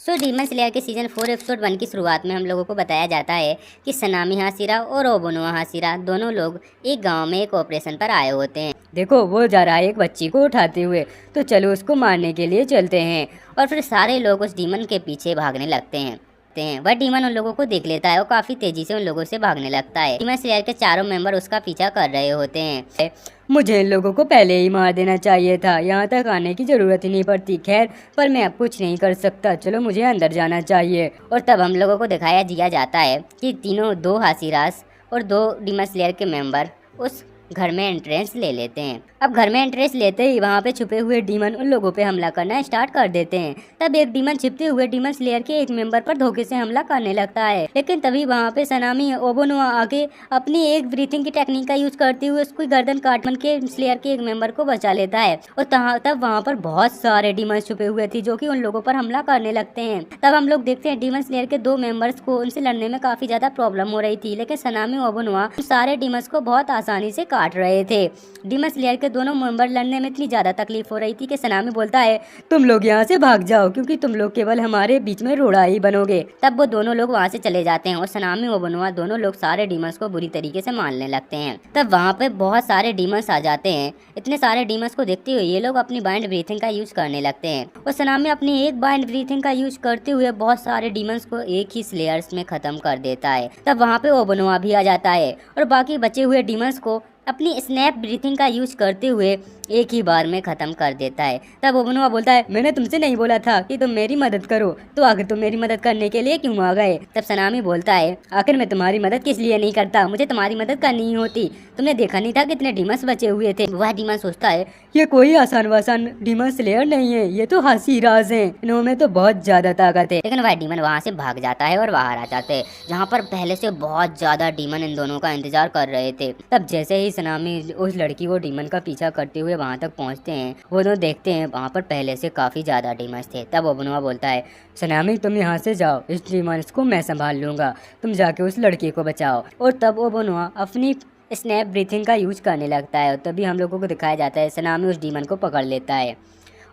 Demon slayer के season 4 episode 1 की शुरुआत में हम लोगों को बताया जाता है कि सनामी हाशिरा और ओबोनुआ हाशिरा दोनों लोग एक गांव में एक ऑपरेशन पर आए होते हैं। देखो वो जा रहा है एक बच्ची को उठाते हुए, तो चलो उसको मारने के लिए चलते हैं। और फिर सारे लोग उस डीमन के पीछे भागने लगते हैं। वह डीमन उन लोगों को देख लेता है और काफी तेजी से उन लोगों से भागने लगता है। डीमन स्लेयर के चारों मेंबर उसका पीछा कर रहे होते हैं। मुझे इन लोगों को पहले ही मार देना चाहिए था, यहाँ तक आने की जरूरत ही नहीं पड़ती। खैर, पर मैं अब कुछ नहीं कर सकता, चलो मुझे अंदर जाना चाहिए। और तब हम लोगों को दिखाया दिया जाता है कि दो हाशिरास और 2 डीमन स्लेयर के मेंबर उस घर में एंट्रेंस ले लेते हैं। अब घर में एंट्रेंस लेते ही वहाँ पे छुपे हुए डीमन उन लोगों पे हमला करना स्टार्ट कर देते हैं। तब एक डीमन छिपते हुए डीमन स्लेयर के एक मेंबर पर धोखे से हमला करने लगता है, लेकिन तभी वहाँ पे सनामी ओबोनुआ आके अपनी एक ब्रीथिंग की टेक्निक का यूज करते हुए उसकी गर्दन काट के स्लेयर के एक मेंबर को बचा लेता है। और तब वहाँ पर बहुत सारे डीमन छुपे हुए थे जो कि उन लोगों पर हमला करने लगते हैं। तब हम लोग देखते हैं डीमन स्लेयर के 2 मेंबर्स को उनसे लड़ने में काफी ज्यादा प्रॉब्लम हो रही थी, लेकिन सनामी ओबोनुआ सारे डीमंस को बहुत आसानी से काट रहे थे। डीमन स्लेयर के दोनों मेंबर लड़ने में इतनी ज्यादा तकलीफ हो रही थी कि सनामी बोलता है, तुम लोग यहाँ से भाग जाओ क्योंकि तुम लोग केवल हमारे बीच में रोड़ा ही बनोगे। तब वो दोनों लोग वहाँ से चले जाते हैं और सनामी ओबोनुआ दोनों लोग सारे डीमंस को बुरी तरीके से मारने लगते हैं। तब वहाँ पे बहुत सारे डीमंस आ जाते हैं। इतने सारे डीमंस को देखते हुए ये लोग अपनी बाइंड ब्रीथिंग का यूज करने लगते हैं और सनामी अपनी एक बाइंड ब्रीथिंग का यूज करते हुए बहुत सारे डीमंस को एक ही स्लेयर्स में खत्म कर देता है। तब वहाँ पे ओबोनुआ भी आ जाता है और बाकी बचे हुए डीमंस को अपनी स्नैप ब्रीथिंग का यूज करते हुए एक ही बार में खत्म कर देता है। तब ओबोनुआ बोलता है, मैंने तुमसे नहीं बोला था कि तुम मेरी मदद करो, तो आखिर तुम मेरी मदद करने के लिए क्यों आ गए? तब सनामी बोलता है, आखिर मैं तुम्हारी मदद किस लिए नहीं करता, मुझे तुम्हारी मदद करनी ही होती। तुमने देखा नहीं था कितने डीमंस बचे हुए थे? वह डीमन सोचता है, ये कोई आसान वासान डीमन स्लेयर नहीं है, ये तो हाशिरास हैं, इनमें तो बहुत ज्यादा ताकत है। लेकिन वह डीमन वहाँ से भाग जाता है और बाहर आ जाते हैं, जहाँ पर पहले से बहुत ज्यादा डीमन इन दोनों का इंतजार कर रहे थे। तब जैसे ही सनामी उस लड़की को डीमन का पीछा करते हुए वहाँ तक पहुँचते हैं, वो दोनों देखते हैं वहाँ पर पहले से काफी ज्यादा डीमंस थे। तब ओबोनुआ बोलता है, सनामी तुम यहाँ से जाओ, इस डीमंस को मैं संभाल लूंगा, तुम जाके उस लड़की को बचाओ। और तब ओबोनुआ अपनी स्नैप ब्रीथिंग का यूज करने लगता है और तभी हम लोगों को दिखाया जाता है सनामी उस डीमन को पकड़ लेता है।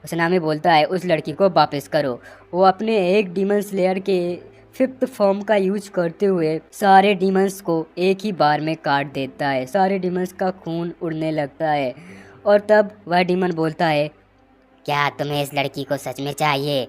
सनामी बोलता है, उस लड़की को वापस करो। वो अपने एक डीमन स्लेयर के 5th फॉर्म का यूज करते हुए सारे डीमंस को एक ही बार में काट देता है। सारे डीमंस का खून उड़ने लगता है और तब वह डीमन बोलता है, क्या तुम्हें इस लड़की को सच में चाहिए?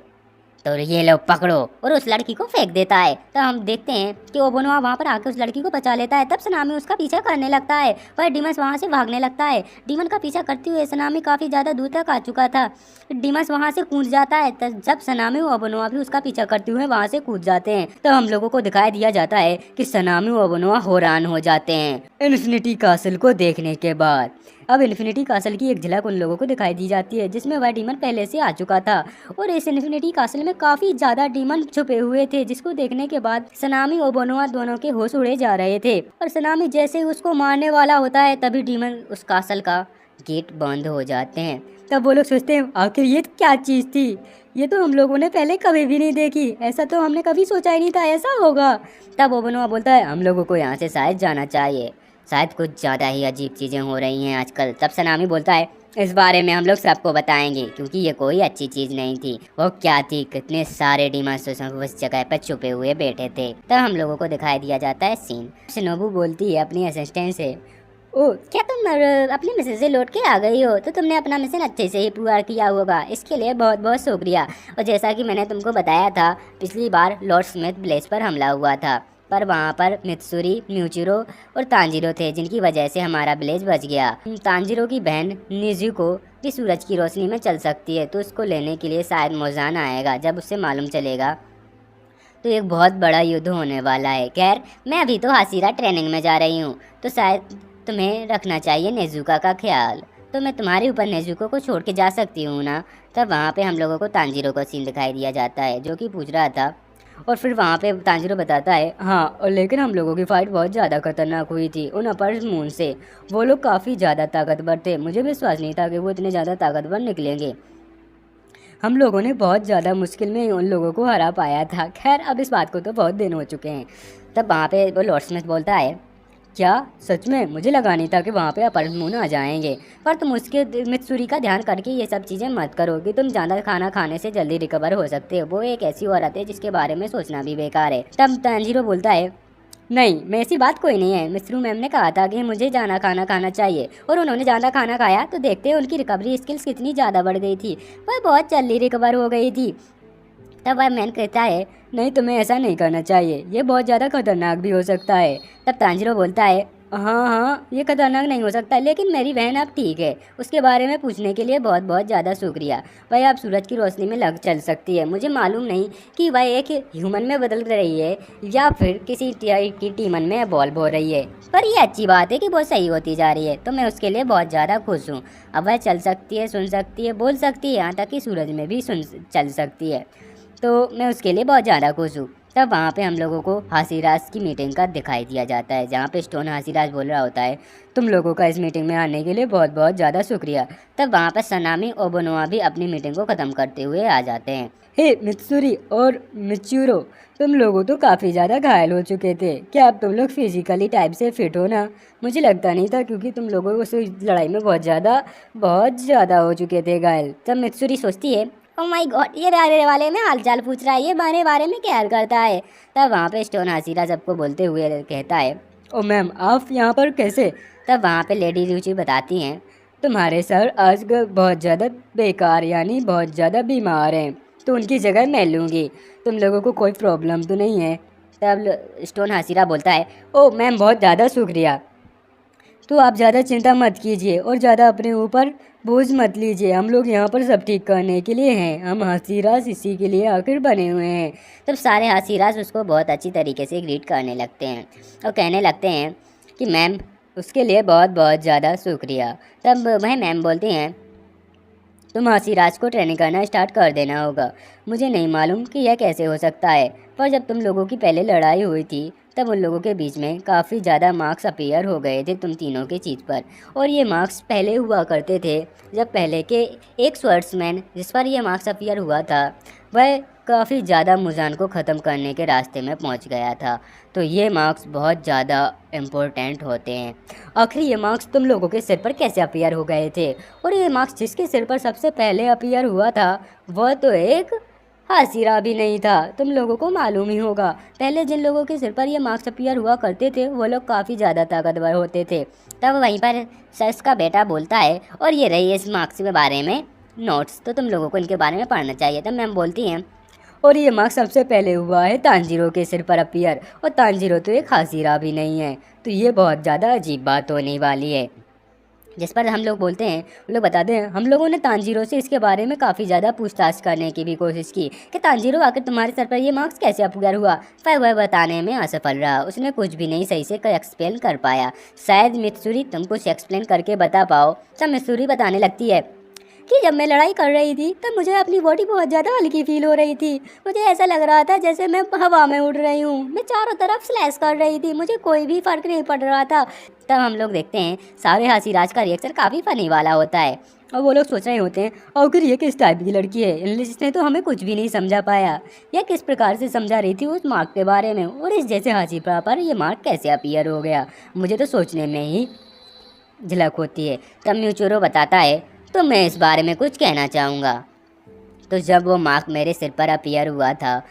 तो ये लो पकड़ो, और उस लड़की को फेंक देता है। तो हम देखते हैं कि ओबोनुआ वहाँ पर आकर उस लड़की को बचा लेता है। तब सनामी उसका पीछा करने लगता है, पर डीमंस वहाँ से भागने लगता है। डीमन का पीछा करते हुए सनामी काफ़ी ज़्यादा दूर तक आ चुका था। डीमंस वहाँ से कूद जाता है। तब जब सनामी और ओबोनुआ भी उसका पीछा करते हुए वहाँ से कूद जाते हैं, तो हम लोगों को दिखाई दिया जाता है कि सनामी और ओबोनुआ हैरान हो जाते हैं इन्फिनिटी कासल को देखने के बाद। अब इन्फिनिटी कासल की एक झलक उन लोगों को दिखाई दी जाती है जिसमें वह डीमन पहले से आ चुका था और इस इन्फिनिटी कासल में काफी ज्यादा डीमन छुपे हुए थे, जिसको देखने के बाद सनामी और ओबोनुआ दोनों के होश उड़े जा रहे थे। और सनामी जैसे ही उसको मारने वाला होता है तभी डीमन उस कासल का गेट बंद हो जाते हैं। तब वो लोग सोचते हैं, आखिर ये क्या चीज थी, ये तो हम लोगों ने पहले कभी भी नहीं देखी, ऐसा तो हमने कभी सोचा ही नहीं था ऐसा होगा। तब ओबोनुआ बोलता है, हम लोगों को यहाँ से शायद जाना चाहिए, शायद कुछ ज़्यादा ही अजीब चीज़ें हो रही हैं आजकल। तब सनामी बोलता है, इस बारे में हम लोग सबको बताएंगे क्योंकि ये कोई अच्छी चीज़ नहीं थी। वो क्या थी, कितने सारे डीमंस उस जगह पर छुपे हुए बैठे थे। तब हम लोगों को दिखाई दिया जाता है सीन। शिनोबू बोलती है अपनी असिस्टेंट से, ओ क्या तुम अपने मिशन से लौट के आ गई हो? तो तुमने अपना मिशन अच्छे से ही पूरा किया होगा, इसके लिए बहुत बहुत शुक्रिया। और जैसा कि मैंने तुमको बताया था, पिछली बार लॉर्ड स्मिथ विलेज पर हमला हुआ था, पर वहाँ पर मित्सुरी, म्यूचिरो और तांजिरो थे, जिनकी वजह से हमारा विलेज बच गया। तांजिरो की बहन निजुको भी सूरज की रोशनी में चल सकती है, तो उसको लेने के लिए शायद मोजान आएगा। जब उससे मालूम चलेगा तो एक बहुत बड़ा युद्ध होने वाला है। खैर, मैं अभी तो हाशिरा ट्रेनिंग में जा रही हूँ, तो शायद तुम्हें रखना चाहिए नेजुका का ख्याल, तो मैं तुम्हारे ऊपर नेजुको को छोड़ के जा सकती हूँ ना? तब वहाँ पे हम लोगों को तांजिरो का सीन दिखाई दिया जाता है जो कि पूछ रहा था, और फिर वहाँ पे तांजिरो बताता है, हाँ, और लेकिन हम लोगों की फाइट बहुत ज़्यादा खतरनाक हुई थी उन अपर मून से। वो लोग काफ़ी ज़्यादा ताकतवर थे, मुझे विश्वास नहीं था कि वो इतने ज़्यादा ताकतवर निकलेंगे। हम लोगों ने बहुत ज़्यादा मुश्किल में उन लोगों को हरा पाया था। खैर, अब इस बात को तो बहुत दिन हो चुके हैं। तब वहाँ पे वो लॉर्ड स्मिथ बोलता है, क्या सच में? मुझे लगा नहीं था कि वहाँ पे अपर मून आ जाएंगे। पर तुम उसके मित्सुरी का ध्यान करके ये सब चीज़ें मत करो कि तुम ज़्यादा खाना खाने से जल्दी रिकवर हो सकते हो। वो एक ऐसी औरत है जिसके बारे में सोचना भी बेकार है। तब तांजीरो बोलता है, नहीं, मैं ऐसी बात कोई नहीं है। मिस्रू मैम ने कहा था कि मुझे ज़्यादा खाना खाना चाहिए और उन्होंने ज़्यादा खाना खाया तो देखते हैं उनकी रिकवरी स्किल्स कितनी ज़्यादा बढ़ गई थी। वह बहुत जल्दी रिकवर हो गई थी। तब वह मैन कहता है, नहीं, तुम्हें ऐसा नहीं करना चाहिए, ये बहुत ज़्यादा खतरनाक भी हो सकता है। तब तांजिरो बोलता है, हाँ हाँ, ये खतरनाक नहीं हो सकता, लेकिन मेरी बहन अब ठीक है। उसके बारे में पूछने के लिए बहुत बहुत ज़्यादा शुक्रिया। वह अब सूरज की रोशनी में लग चल सकती है। मुझे मालूम नहीं कि वह एक ह्यूमन में बदल रही है या फिर किसी की टीमन में इवॉल्व हो रही है, पर ये अच्छी बात है कि वो सही होती जा रही है, तो मैं उसके लिए बहुत ज़्यादा खुश हूँ। अब वह चल सकती है, सुन सकती है, बोल सकती है, यहाँ तक कि सूरज में भी चल सकती है, तो मैं उसके लिए बहुत ज़्यादा खुश हूँ। तब वहाँ पे हम लोगों को हासीराज की मीटिंग का दिखाई दिया जाता है, जहाँ पे स्टोन हासीराज बोल रहा होता है, तुम लोगों का इस मीटिंग में आने के लिए बहुत बहुत ज़्यादा शुक्रिया। तब वहाँ पर सनामी और बोनोआ भी अपनी मीटिंग को ख़त्म करते हुए आ जाते हैं। हे मित्सुरी और मिच्यूरो, तुम लोगों तो काफ़ी ज़्यादा घायल हो चुके थे। क्या अब तुम लोग फिजिकली टाइप से फिट हो ना? मुझे लगता नहीं था, क्योंकि तुम लोगों को उस लड़ाई में बहुत ज़्यादा हो चुके थे घायल। तब मित्सुरी सोचती है, ओ माय गॉड, ये बारे वाले में हालचाल पूछ रहा है, ये बारे में क्या करता है। तब वहाँ पे स्टोन हासीरा सबको बोलते हुए कहता है, ओ मैम, आप यहाँ पर कैसे? तब वहाँ पे लेडी रूची बताती हैं, तुम्हारे सर आज बहुत ज़्यादा बेकार यानी बहुत ज़्यादा बीमार हैं, तो उनकी जगह मैं लूँगी। तुम लोगों को कोई प्रॉब्लम तो नहीं है? तब स्टोन हासीरा बोलता है, ओ मैम, बहुत ज़्यादा शुक्रिया। तो आप ज़्यादा चिंता मत कीजिए और ज़्यादा अपने ऊपर बोझ मत लीजिए। हम लोग यहाँ पर सब ठीक करने के लिए हैं। हम हासीराज इसी के लिए आखिर बने हुए हैं। तब सारे हासीराज उसको बहुत अच्छी तरीके से ग्रीट करने लगते हैं और कहने लगते हैं कि मैम, उसके लिए बहुत बहुत ज़्यादा शुक्रिया। तब वह मैम बोलती हैं, तुम हासीराज को ट्रेनिंग करना स्टार्ट कर देना होगा। मुझे नहीं मालूम कि यह कैसे हो सकता है, पर जब तुम लोगों की पहले लड़ाई हुई थी तब उन लोगों के बीच में काफ़ी ज़्यादा मार्क्स अपीयर हो गए थे तुम तीनों की चीज़ पर। और ये मार्क्स पहले हुआ करते थे जब पहले के एक स्वर्ड्समैन जिस पर यह मार्क्स अपीयर हुआ था वह काफ़ी ज़्यादा मुजान को ख़त्म करने के रास्ते में पहुंच गया था। तो ये मार्क्स बहुत ज़्यादा इम्पोर्टेंट होते हैं। आखिर ये मार्क्स तुम लोगों के सिर पर कैसे अपीयर हो गए थे? और ये मार्क्स जिसके सिर पर सबसे पहले अपीयर हुआ था वह तो एक हासीरा भी नहीं था। तुम लोगों को मालूम ही होगा, पहले जिन लोगों के सिर पर ये मार्क्स अपीयर हुआ करते थे वो लोग काफ़ी ज़्यादा ताकतवर होते थे। तब वहीं पर सर्स का बेटा बोलता है, और ये रही इस मार्क्स के बारे में नोट्स, तो तुम लोगों को इनके बारे में पढ़ना चाहिए। तब मैम बोलती हैं, और ये मार्क्स सबसे पहले हुआ है तांजीरो के सिर पर अपीयर, और तांजीरो तो एक हासीरा भी नहीं है, तो ये बहुत ज़्यादा अजीब बात होने वाली है। जिस पर हम लोग बोलते हैं, वो लोग बताते हैं, हम लोगों ने तांजीरो से इसके बारे में काफ़ी ज़्यादा पूछताछ करने की भी कोशिश की कि तांजीरो आखिर तुम्हारे सर पर ये मार्क्स कैसे अपीयर हुआ, पर वह बताने में असफल रहा। उसने कुछ भी नहीं सही से एक्सप्लेन कर पाया। शायद मित्सुरी तुम कुछ एक्सप्लेन करके बता पाओ। तब मित्सुरी बताने लगती है कि जब मैं लड़ाई कर रही थी तब मुझे अपनी बॉडी बहुत ज़्यादा हल्की फील हो रही थी। मुझे ऐसा लग रहा था जैसे मैं हवा में उड़ रही हूँ। मैं चारों तरफ स्लैश कर रही थी, मुझे कोई भी फ़र्क नहीं पड़ रहा था। तब हम लोग देखते हैं सारे हासीराज का रिएक्शन काफ़ी फ़नी वाला होता है और वो लोग सोच रहे होते हैं, आखिर ये किस टाइप की लड़की है, इंग्लिश ने तो हमें कुछ भी नहीं समझा पाया। यह किस प्रकार से समझा रही थी उस मार्क के बारे में, और इस जैसे हासीरा पर ये मार्क कैसे अपीयर हो गया, मुझे तो सोचने में ही झलक होती है। तब म्यूचुरो बताता है, तो मैं इस बारे में कुछ कहना चाहूँगा। तो जब वो मार्क मेरे सिर पर अपीयर हुआ था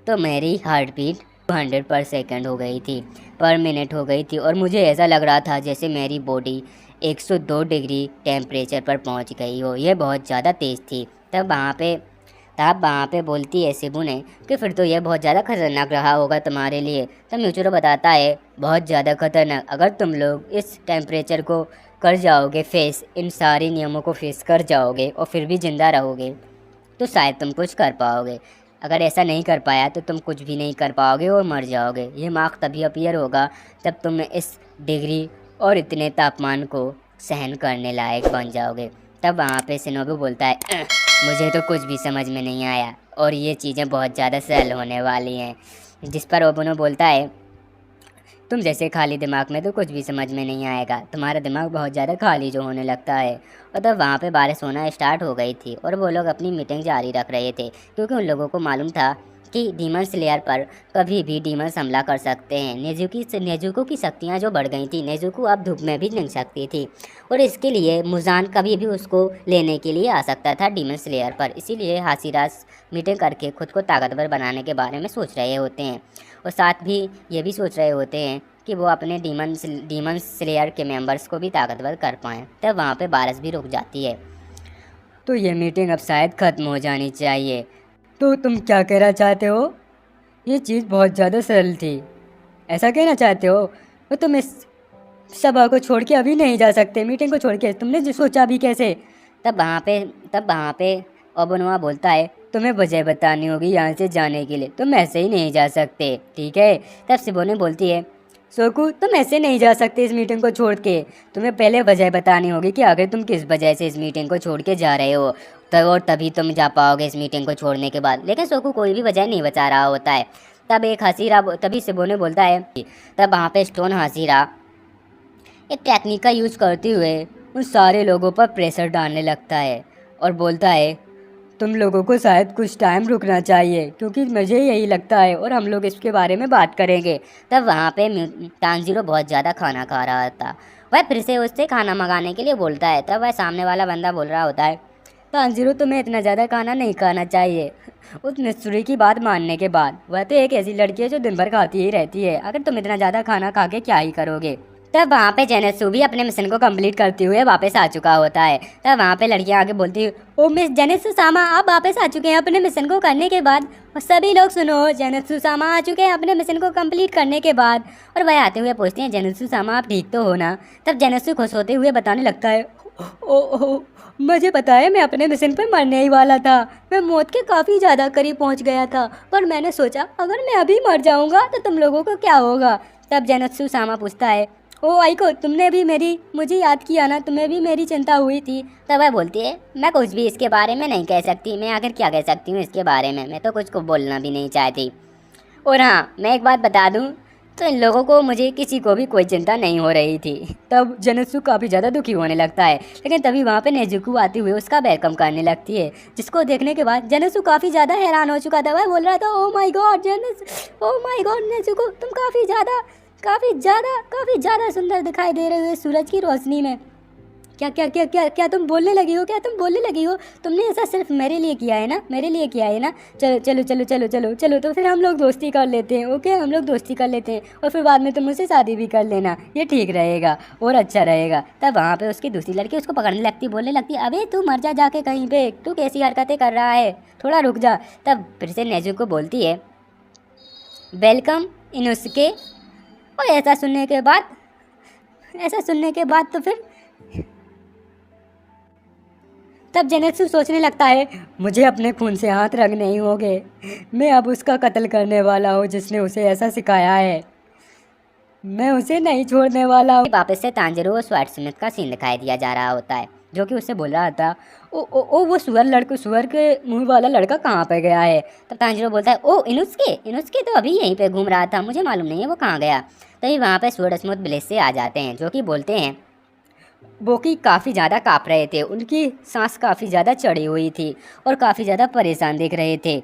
तो मेरी हार्ट बीट 100 पर सेकेंड हो गई थी, पर मिनट हो गई थी, और मुझे ऐसा लग रहा था जैसे मेरी बॉडी 102 डिग्री टेम्परेचर पर पहुंच गई हो। यह बहुत ज़्यादा तेज़ थी। तब वहाँ पे बोलती है शिबू ने कि फिर तो यह बहुत ज़्यादा खतरनाक रहा होगा तुम्हारे लिए। तब म्यूचुरो बताता है, बहुत ज़्यादा खतरनाक। अगर तुम लोग इस टेम्परेचर को कर जाओगे फेस, इन सारे नियमों को फेस कर जाओगे और फिर भी ज़िंदा रहोगे तो शायद तुम कुछ कर पाओगे। अगर ऐसा नहीं कर पाया तो तुम कुछ भी नहीं कर पाओगे और मर जाओगे। ये मार्क तभी अपीयर होगा जब तुम इस डिग्री और इतने तापमान को सहन करने लायक बन जाओगे। तब वहाँ पे शिनोबु बोलता है, मुझे तो कुछ भी समझ में नहीं आया और ये चीज़ें बहुत ज़्यादा सरल होने वाली हैं। जिस पर ओबुनो बोलता है, तुम जैसे खाली दिमाग में तो कुछ भी समझ में नहीं आएगा, तुम्हारा दिमाग बहुत ज़्यादा खाली जो होने लगता है। और तब वहाँ पे बारिश होना स्टार्ट हो गई थी और वो लोग अपनी मीटिंग जारी रख रहे थे, क्योंकि उन लोगों को मालूम था कि डीमन स्लेयर पर कभी भी डीमंस हमला कर सकते हैं। नेजुको की शक्तियाँ जो बढ़ गई थी, नेजुको अब धूप में भी नहीं सकती थी और इसके लिए मुजान कभी भी उसको लेने के लिए आ सकता था डीमन स्लेयर पर। इसीलिए हाशिरास मीटिंग करके खुद को ताकतवर बनाने के बारे में सोच रहे होते हैं और साथ भी ये भी सोच रहे होते हैं कि वो अपने डीमन स्लेयर के मेंबर्स को भी ताकतवर कर पाएँ। तब वहाँ पे बारिश भी रुक जाती है। तो ये मीटिंग अब शायद ख़त्म हो जानी चाहिए। तो तुम क्या कहना चाहते हो? ये चीज़ बहुत ज़्यादा सरल थी, ऐसा कहना चाहते हो? तो तुम इस सभा को छोड़ के अभी नहीं जा सकते, मीटिंग को छोड़ के। तुमने जो सोचा अभी कैसे? तब वहाँ पे ओबनुआ बोलता है, तुम्हें वजह बतानी होगी यहाँ से जाने के लिए, तुम ऐसे ही नहीं जा सकते, ठीक है? तब सिबोने बोलती है, सोकू तुम ऐसे नहीं जा सकते इस मीटिंग को छोड़ के। तुम्हें पहले वजह बतानी होगी कि आखिर तुम किस वजह से इस मीटिंग को छोड़ के जा रहे हो, और तभी तुम जा पाओगे इस मीटिंग को छोड़ने के बाद। लेकिन सोकू कोई भी वजह नहीं बता रहा होता है। तभी सिबोने बोलता है, तब वहाँ पे स्टोन हाशिरा एक टेक्निक का यूज करते हुए उन सारे लोगों पर प्रेशर डालने लगता है और बोलता है, तुम लोगों को शायद कुछ टाइम रुकना चाहिए, क्योंकि मुझे यही लगता है और हम लोग इसके बारे में बात करेंगे। तब वहाँ पे तांजीरो बहुत ज़्यादा खाना खा रहा था। वह फिर से उससे खाना मंगाने के लिए बोलता है। तब वह सामने वाला बंदा बोल रहा होता है, तांजीरो तुम्हें इतना ज़्यादा खाना नहीं खाना चाहिए उस निस्सुरी की बात मानने के बाद। वह तो एक ऐसी लड़की है जो दिन भर खाती ही रहती है, अगर तुम इतना ज़्यादा खाना खा के क्या ही करोगे। तब वहाँ पे जेनेत्सु भी अपने मिशन को कंप्लीट करते हुए वापस आ चुका होता है। तब वहाँ पे लड़कियाँ आगे बोलती है, ओ मिस जेनेत्सु सामा आप वापस आ चुके हैं अपने मिशन को करने के बाद। और सभी लोग सुनो, जेनेत्सु सामा आ चुके हैं अपने मिशन को कंप्लीट करने के बाद। और वह आते हुए पूछते हैं, जेनेत्सु सामा आप ठीक तो हो ना? तब जेनेत्सु खुश होते हुए बताने लगता है, ओ मुझे पता है, मैं अपने मिशन पर मरने ही वाला था। मैं मौत के काफ़ी ज़्यादा करीब पहुंच गया था, पर मैंने सोचा अगर मैं अभी मर जाऊंगा तो तुम लोगों को क्या होगा। तब जेनेत्सु सामा पूछता है, ओ आइको तुमने भी मुझे याद किया ना, तुम्हें भी मेरी चिंता हुई थी। तब वह बोलती है, मैं कुछ भी इसके बारे में नहीं कह सकती, मैं आखिर क्या कह सकती हूँ इसके बारे में, मैं तो कुछ को बोलना भी नहीं चाहती। और हाँ, मैं एक बात बता दूँ तो इन लोगों को, मुझे किसी को भी कोई चिंता नहीं हो रही थी। तब जेनेत्सु काफ़ी ज़्यादा दुखी होने लगता है, लेकिन तभी वहाँ पे नेजुको आती हुई उसका वेलकम करने लगती है, जिसको देखने के बाद जेनेत्सु काफ़ी ज़्यादा हैरान हो चुका था। वह बोल रहा था, oh my god Zenitsu, oh my god Nezuko, तुम काफ़ी ज़्यादा सुंदर दिखाई दे रहे हो सूरज की रोशनी में। क्या तुम बोलने लगी हो? तुमने ऐसा सिर्फ मेरे लिए किया है ना? चलो तो फिर हम लोग दोस्ती कर लेते हैं, ओके? हम लोग दोस्ती कर लेते हैं और फिर बाद में तुम मुझसे शादी भी कर लेना, ये ठीक रहेगा और अच्छा रहेगा। तब वहाँ पे उसकी दूसरी लड़की उसको पकड़ने लगती, बोलने लगती, अबे तू मर जा जाके कहीं पे, तू कैसी हरकतें कर रहा है, थोड़ा रुक जा। तब फिर से नेजुको बोलती है, वेलकम इनुसुके। और ऐसा सुनने के बाद तो फिर तब जेनेत्सु सोचने लगता है, मुझे अपने खून से हाथ रंगने ही होंगे, मैं अब उसका कत्ल करने वाला हूँ जिसने उसे ऐसा सिखाया है, मैं उसे नहीं छोड़ने वाला हूँ। वापस से तांजीरो और स्वॉर्डस्मिथ का सीन दिखाई दिया जा रहा होता है, जो कि उससे बोल रहा था, ओ वो सुअर के मुंह वाला लड़का कहाँ पे गया है? तब तांजीरो बोलता है, ओ इनुसुके तो अभी यहीं पे घूम रहा था, मुझे मालूम नहीं है वो कहाँ गया। तभी वहाँ पे स्वॉर्डस्मिथ ब्लेज से आ जाते हैं, जो कि बोलते हैं, वो कि काफ़ी ज़्यादा काँप रहे थे, उनकी सांस काफ़ी ज़्यादा चढ़ी हुई थी और काफ़ी ज़्यादा परेशान दिख रहे थे।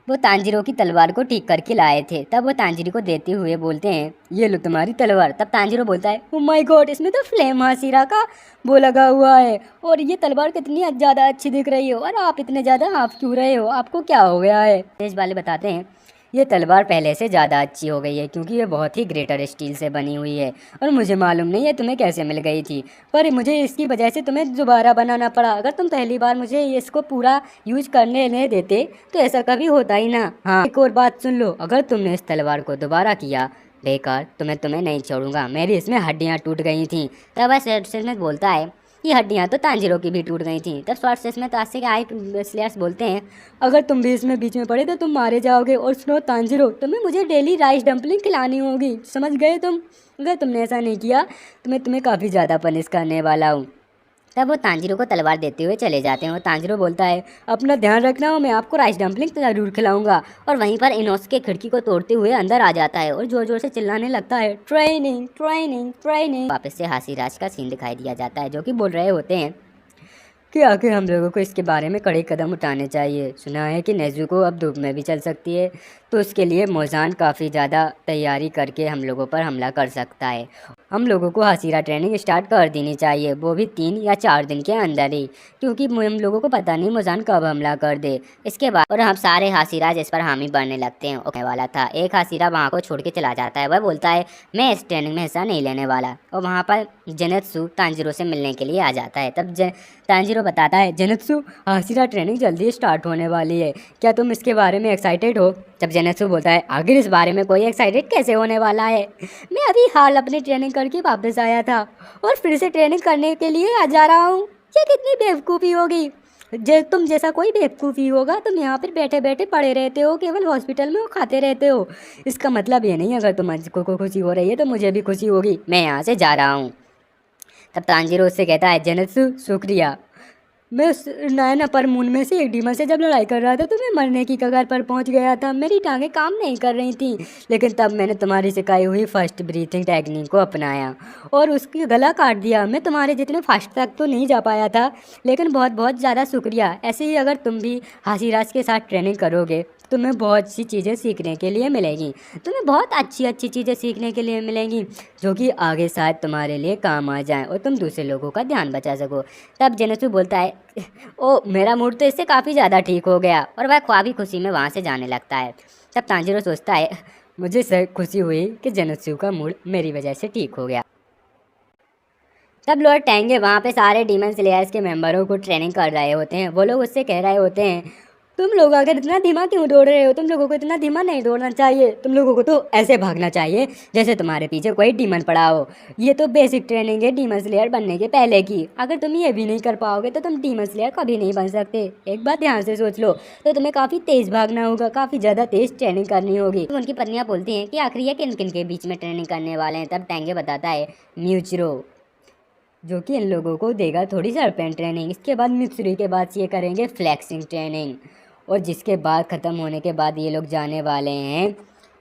वो तांजीरो की तलवार को ठीक करके लाए थे। तब वो तांजीरो को देते हुए बोलते हैं, ये लो तुम्हारी तलवार। तब तांजीरो बोलता है, ओ माय गॉड, इसमें तो फ्लेम हाशिरा का वो लगा हुआ है और ये तलवार कितनी ज़्यादा अच्छी दिख रही हो, और आप इतने ज़्यादा हाफ क्यों रहे हो, आपको क्या हो गया है? तेज वाले बताते हैं, ये तलवार पहले से ज़्यादा अच्छी हो गई है, क्योंकि ये बहुत ही ग्रेटर स्टील से बनी हुई है और मुझे मालूम नहीं है तुम्हें कैसे मिल गई थी, पर मुझे इसकी वजह से तुम्हें दोबारा बनाना पड़ा। अगर तुम पहली बार मुझे इसको पूरा यूज करने नहीं देते तो ऐसा कभी होता ही ना। हाँ, एक और बात सुन लो, अगर तुमने इस तलवार को दोबारा किया बेकार, तुम्हें नहीं छोड़ूंगा, मेरी इसमें हड्डियाँ टूट गई थी। तब वह स्वॉर्डस्मिथ बोलता है, ये हड्डियाँ तो तांजीरो की भी टूट गई थी। तब स्वॉर्डस्मिथ आस्ते के आए स्लेयर्स बोलते हैं, अगर तुम भी इसमें बीच में पड़े तो तुम मारे जाओगे, और सुनो तांजीरो, तुम्हें मुझे डेली राइस डम्पलिंग खिलानी होगी, समझ गए तुम? अगर तुमने ऐसा नहीं किया तो मैं तुम्हें काफ़ी ज़्यादा पनिश करने वाला हूँ। तब वो तांजीरो को तलवार देते हुए चले जाते हैं और तांजीरो बोलता है, अपना ध्यान रखना हो, मैं आपको राइस डम्पलिंग तो ज़रूर खिलाऊंगा। और वहीं पर इनोसुके खिड़की को तोड़ते हुए अंदर आ जाता है और जोर जोर से चिल्लाने लगता है, ट्रेनिंग ट्रेनिंग ट्रेनिंग। वापस से हाशिराज का सीन दिखाई दिया जाता है, जो कि बोल रहे होते हैं, कि आखिर हम लोगों को इसके बारे में कड़े कदम उठाने चाहिए। सुना है कि नेज़ुको अब धूप में भी चल सकती है, तो उसके लिए मोज़ान काफ़ी ज़्यादा तैयारी करके हम लोगों पर हमला कर सकता है। हम लोगों को हाशिरा ट्रेनिंग स्टार्ट कर देनी चाहिए, वो भी 3 या 4 दिन के अंदर ही, क्योंकि हम लोगों को पता नहीं मोज़ान कब हमला कर दे। इसके बाद और हम सारे हाशिराज इस पर हामी बनने लगते हैं। ओके वाला था, एक हाशिरा वहाँ को छोड़ के चला जाता है। वह बोलता है मैं इस ट्रेनिंग में हिस्सा नहीं लेने वाला, और वहाँ पर जेनेत्सु तांजिरो से मिलने के लिए आ जाता है। तब तांजिरो बताता है जेनेत्सु हाशिरा ट्रेनिंग जल्दी स्टार्ट होने वाली है, क्या तुम इसके बारे में एक्साइटेड हो? जब जेनेत्सु बोलता है आखिर इस बारे में कोई एक्साइटेड कैसे होने वाला है, मैं अभी हाल अपनी ट्रेनिंग करके वापस आया था और फिर से ट्रेनिंग करने के लिए आ जा रहा हूँ। ये कितनी बेवकूफ़ी होगी, तुम जैसा कोई बेवकूफ़ी होगा, तुम यहाँ पर बैठे बैठे पड़े रहते हो, केवल हॉस्पिटल में वो खाते रहते हो। इसका मतलब ये नहीं, अगर तुमको खुशी हो रही है तो मुझे भी खुशी होगी, मैं यहाँ से जा रहा हूँ। तब तांजिरो उससे कहता है जेनेत्सु शुक्रिया, मैं उस नयना पर मून में से एक डीमन से जब लड़ाई कर रहा था तो मैं मरने की कगार पर पहुंच गया था। मेरी टांगें काम नहीं कर रही थी, लेकिन तब मैंने तुम्हारी सिखाई हुई फर्स्ट ब्रीथिंग टेक्निक को अपनाया और उसकी गला काट दिया। मैं तुम्हारे जितने फास्ट तक तो नहीं जा पाया था, लेकिन बहुत बहुत ज़्यादा शुक्रिया। ऐसे ही अगर तुम भी हाशिराज के साथ ट्रेनिंग करोगे तुम्हें बहुत सी चीज़ें सीखने के लिए मिलेंगी, तुम्हें बहुत अच्छी अच्छी चीज़ें सीखने के लिए मिलेंगी, जो कि आगे शायद तुम्हारे लिए काम आ जाएं और तुम दूसरे लोगों का ध्यान बचा सको। तब जेनेत्सु बोलता है ओ मेरा मूड तो इससे काफ़ी ज़्यादा ठीक हो गया, और वह ख्वाबी खुशी में वहाँ से जाने लगता है। तब तांजिरो सोचता है मुझे से खुशी हुई कि जेनेत्सु का मूड मेरी वजह से ठीक हो गया। तब लॉर्ड टेंगे वहाँ पे सारे डीमन स्लेयर्स के मेंबरों को ट्रेनिंग कर रहे होते हैं। वो लोग उससे कह रहे होते हैं तुम लोग अगर इतना धीमा क्यों दौड़ रहे हो, तुम लोगों को इतना धीमा नहीं दौड़ना चाहिए, तुम लोगों को तो ऐसे भागना चाहिए जैसे तुम्हारे पीछे कोई डीमन पड़ा हो। ये तो बेसिक ट्रेनिंग है डीमन स्लेयर बनने के पहले की, अगर तुम ये भी नहीं कर पाओगे तो तुम डीमन स्लेयर कभी नहीं बन सकते। एक बात ध्यान से सोच लो, तो तुम्हें काफ़ी तेज़ भागना होगा, काफ़ी ज़्यादा तेज़ ट्रेनिंग करनी होगी। तो उनकी पत्नियाँ बोलती हैं कि आखिर ये किन किन के बीच में ट्रेनिंग करने वाले हैं। तब टेंगे बताता है म्यूचरो, जो कि इन लोगों को देगा थोड़ी सरपेंट ट्रेनिंग। इसके बाद मित्सुरी के बाद ये करेंगे फ्लैक्सिंग ट्रेनिंग, और जिसके बाद ख़त्म होने के बाद ये लोग जाने वाले हैं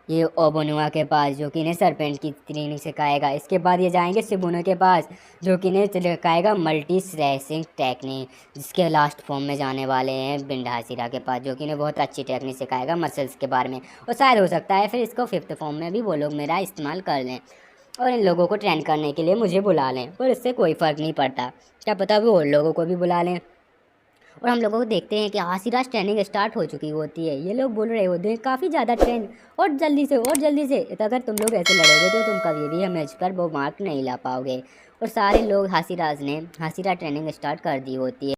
ये ओबोनुआ के पास, जो कि इन्हें सरपेंट की ट्रेनिंग सिखाएगा। इसके बाद ये जाएंगे शिबुनो के पास, जो कि इन्हें सिखाएगा मल्टी स्लैशिंग टेक्निक। जिसके लास्ट फॉर्म में जाने वाले हैं बिंड हाशिरा के पास, जो कि इन्हें बहुत अच्छी टेक्निक सिखाएगा मसल्स के बारे में, और शायद हो सकता है फिर इसको 5th फॉर्म में भी वो लोग मेरा इस्तेमाल कर लें और इन लोगों को ट्रेन करने के लिए मुझे बुला लें, पर इससे कोई फ़र्क नहीं पड़ता, क्या पता वो और लोगों को भी बुला लें। और हम लोगों को देखते हैं कि हाशिराज ट्रेनिंग स्टार्ट हो चुकी होती है। ये लोग बोल रहे होते हैं काफ़ी ज़्यादा ट्रेन, और जल्दी से और जल्दी से। अगर तुम लोग ऐसे लड़ोगे तो तुम कभी भी मैच पर वो मार्क नहीं ला पाओगे। और सारे लोग हाशिराज ने हाशिरा ट्रेनिंग स्टार्ट कर दी होती है।